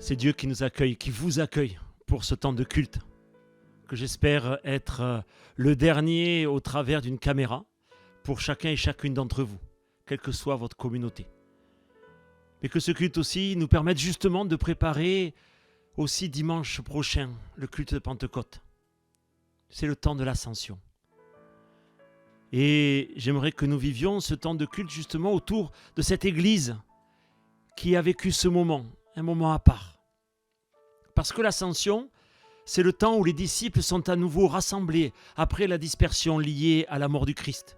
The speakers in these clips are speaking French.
C'est Dieu qui nous accueille, qui vous accueille pour ce temps de culte, que j'espère être le dernier au travers d'une caméra pour chacun et chacune d'entre vous, quelle que soit votre communauté. Mais que ce culte aussi nous permette justement de préparer aussi dimanche prochain le culte de Pentecôte. C'est le temps de l'ascension. Et j'aimerais que nous vivions ce temps de culte justement autour de cette église qui a vécu ce moment, un moment à part. Parce que l'ascension, c'est le temps où les disciples sont à nouveau rassemblés après la dispersion liée à la mort du Christ.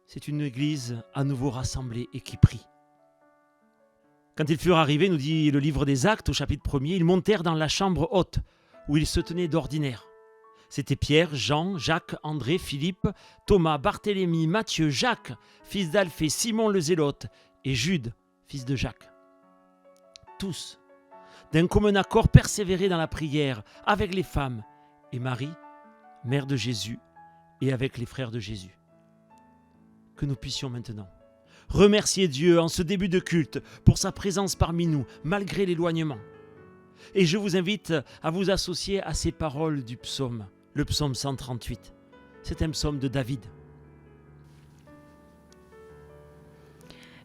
C'est une église à nouveau rassemblée et qui prie. Quand ils furent arrivés, nous dit le livre des Actes au chapitre 1er, ils montèrent dans la chambre haute où ils se tenaient d'ordinaire. C'était Pierre, Jean, Jacques, André, Philippe, Thomas, Barthélemy, Matthieu, Jacques, fils d'Alphée, Simon le Zélote et Jude, fils de Jacques. Tous, d'un commun accord, persévéraient dans la prière avec les femmes et Marie, mère de Jésus, et avec les frères de Jésus. Que nous puissions maintenant remercier Dieu en ce début de culte pour sa présence parmi nous, malgré l'éloignement. Et je vous invite à vous associer à ces paroles du psaume, le psaume 138. C'est un psaume de David.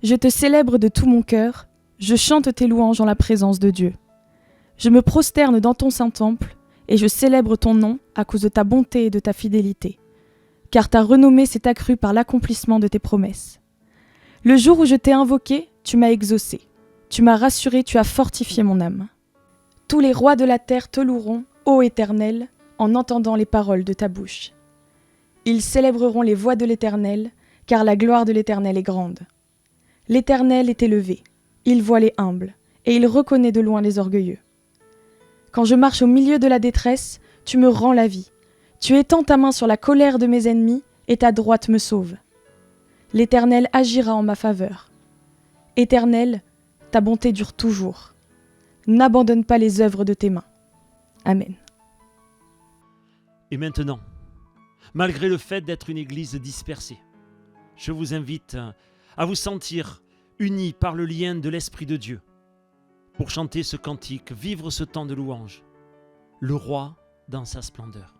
Je te célèbre de tout mon cœur, je chante tes louanges en la présence de Dieu. Je me prosterne dans ton saint temple et je célèbre ton nom à cause de ta bonté et de ta fidélité, car ta renommée s'est accrue par l'accomplissement de tes promesses. Le jour où je t'ai invoqué, tu m'as exaucé. Tu m'as rassuré, tu as fortifié mon âme. Tous les rois de la terre te loueront, ô Éternel, en entendant les paroles de ta bouche. Ils célébreront les voies de l'Éternel, car la gloire de l'Éternel est grande. L'Éternel est élevé, il voit les humbles, et il reconnaît de loin les orgueilleux. Quand je marche au milieu de la détresse, tu me rends la vie. Tu étends ta main sur la colère de mes ennemis, et ta droite me sauve. L'Éternel agira en ma faveur. Éternel, ta bonté dure toujours. N'abandonne pas les œuvres de tes mains. Amen. Et maintenant, malgré le fait d'être une église dispersée, je vous invite à vous sentir unis par le lien de l'Esprit de Dieu pour chanter ce cantique, vivre ce temps de louange, le roi dans sa splendeur.